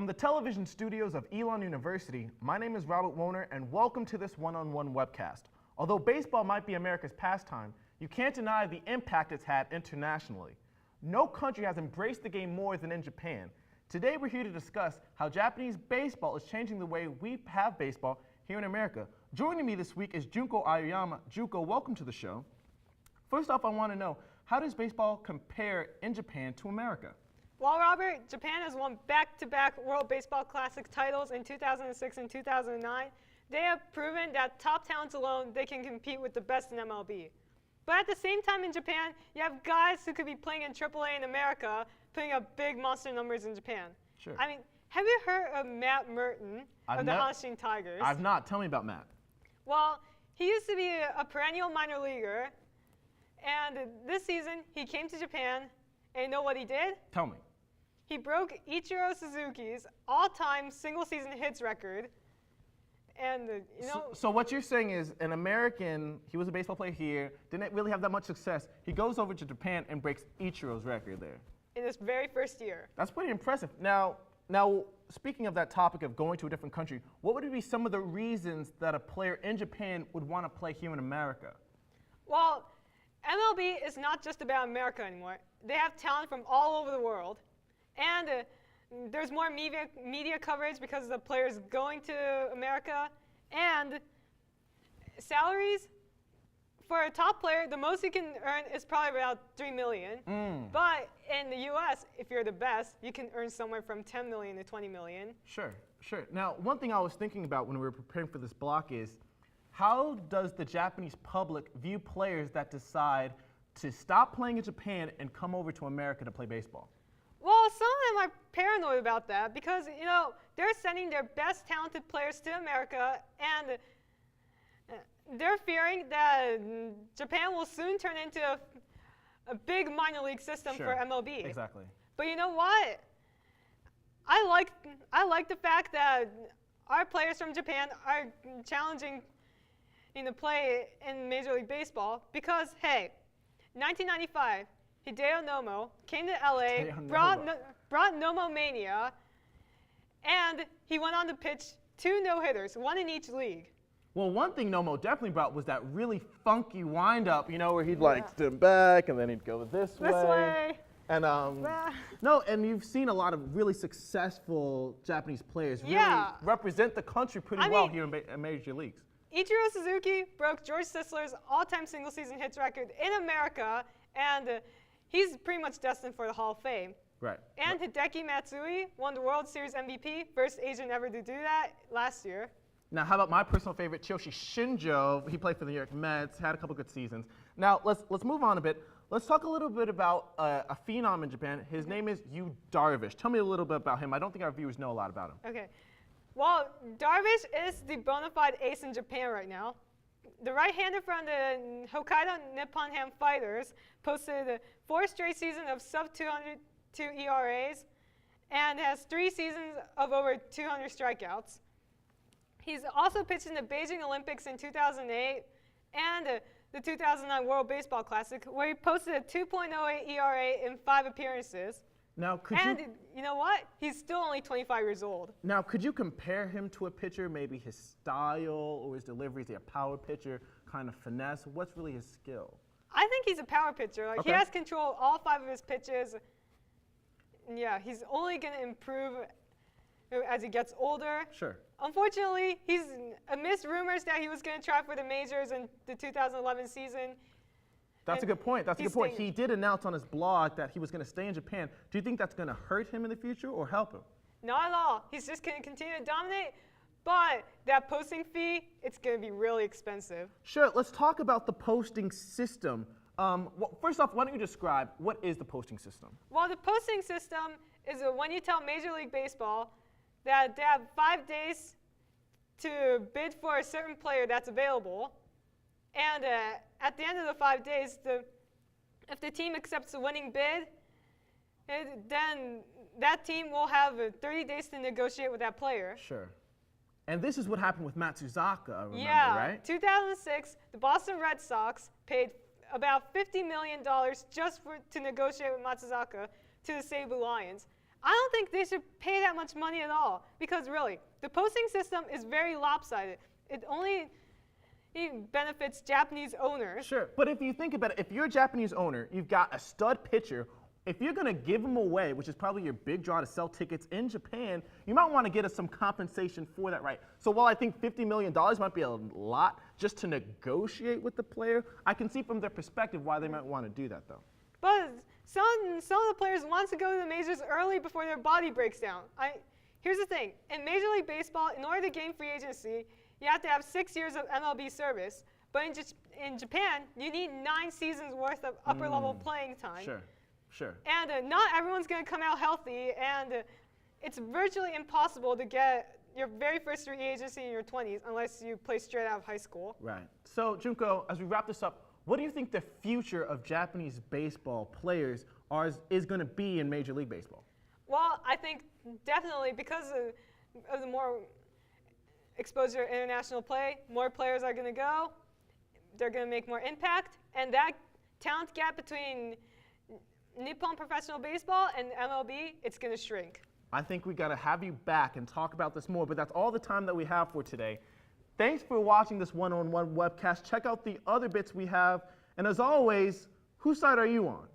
From the television studios of Elon University, my name is Robert Woner, and welcome to this one-on-one webcast. Although baseball might be America's pastime, you can't deny the impact it's had internationally. No country has embraced the game more than in Japan. Today we're here to discuss how Japanese baseball is changing the way we have baseball here in America. Joining me this week is Junko Aoyama. Junko, welcome to the show. First off, I want to know, how does baseball compare in Japan to America? Well, Robert, Japan has won back-to-back World Baseball Classic titles in 2006 and 2009. They have proven that top talents alone, they can compete with the best in MLB. But at the same time in Japan, you have guys who could be playing in AAA in America, putting up big monster numbers in Japan. Sure. I mean, have you heard of Matt Merton of the Hanshin Tigers? I've not. Tell me about Matt. Well, he used to be a perennial minor leaguer, and this season he came to Japan, and you know what he did? Tell me. He broke Ichiro Suzuki's all-time single-season hits record, and So what you're saying is an American, he was a baseball player here, didn't really have that much success. He goes over to Japan and breaks Ichiro's record there. in his very first year. That's pretty impressive. Now, speaking of that topic of going to a different country, what would be some of the reasons that a player in Japan would want to play here in America? Well, MLB is not just about America anymore. They have talent from all over the world. And there's more media coverage because the players going to America. And salaries, for a top player, the most you can earn is probably about $3 million. But in the US, if you're the best, you can earn somewhere from $10 million to $20 million. Sure. Now, one thing I was thinking about when we were preparing for this block is, how does the Japanese public view players that decide to stop playing in Japan and come over to America to play baseball? Well, some of them are paranoid about that because, they're sending their best talented players to America, and they're fearing that Japan will soon turn into a big minor league system for MLB. Exactly. But you know what? I like the fact that our players from Japan are challenging to play in Major League Baseball because, hey, 1995, Hideo Nomo came to LA, brought Nomo Mania, and he went on to pitch 2 no-hitters, 1 in each league. Well, one thing Nomo definitely brought was that really funky wind-up, where he'd stand back and then he'd go this way. And and you've seen a lot of really successful Japanese players really represent the country pretty well here in major leagues. Ichiro Suzuki broke George Sisler's all-time single-season hits record in America, and he's pretty much destined for the Hall of Fame. Right. And Hideki Matsui won the World Series MVP, first Asian ever to do that last year. Now, how about my personal favorite, Chiyoshi Shinjo? He played for the New York Mets, had a couple good seasons. Now, let's move on a bit. Let's talk a little bit about a phenom in Japan. His name is Yu Darvish. Tell me a little bit about him. I don't think our viewers know a lot about him. Okay. Well, Darvish is the bona fide ace in Japan right now. The right-hander from the Hokkaido Nippon Ham Fighters posted 4 straight seasons of sub-202 ERAs and has 3 seasons of over 200 strikeouts. He's also pitched in the Beijing Olympics in 2008 and the 2009 World Baseball Classic, where he posted a 2.08 ERA in 5 appearances. Now, you know what? He's still only 25 years old. Now, could you compare him to a pitcher, maybe his style or his delivery? Is he a power pitcher, kind of finesse? What's really his skill? I think he's a power pitcher. He has control of all 5 of his pitches. Yeah, he's only going to improve as he gets older. Sure. Unfortunately, he's amidst rumors that he was going to try for the majors in the 2011 season. That's a good point. He did announce on his blog that he was going to stay in Japan. Do you think that's going to hurt him in the future or help him? Not at all. He's just going to continue to dominate. But that posting fee, it's going to be really expensive. Sure. Let's talk about the posting system. First off, why don't you describe what is the posting system? Well, the posting system is when you tell Major League Baseball that they have 5 days to bid for a certain player that's available. And at the end of the 5 days, if the team accepts the winning bid, then that team will have 30 days to negotiate with that player. Sure. And this is what happened with Matsuzaka, remember, right? 2006, the Boston Red Sox paid about $50 million just to negotiate with Matsuzaka to the Seibu Lions. I don't think they should pay that much money at all because really, the posting system is very lopsided. It only benefits Japanese owners. Sure, but if you think about it, if you're a Japanese owner, you've got a stud pitcher. If you're going to give him away, which is probably your big draw to sell tickets in Japan, you might want to get us some compensation for that, right? So while I think $50 million might be a lot just to negotiate with the player, I can see from their perspective why they might want to do that, though. But some of the players want to go to the majors early before their body breaks down. Here's the thing. In Major League Baseball, in order to gain free agency, you have to have 6 years of MLB service. But in Japan, you need 9 seasons worth of upper-level playing time. Sure. And not everyone's going to come out healthy, and it's virtually impossible to get your very first free agency in your 20s unless you play straight out of high school. Right. So, Junko, as we wrap this up, what do you think the future of Japanese baseball players is going to be in Major League Baseball? Well, I think definitely because of the more exposure to international play, more players are going to go. They're going to make more impact, and that talent gap between Nippon Professional Baseball and MLB, it's going to shrink. I think we got to have you back and talk about this more, but that's all the time that we have for today. Thanks for watching this one-on-one webcast. Check out the other bits we have. And as always, whose side are you on?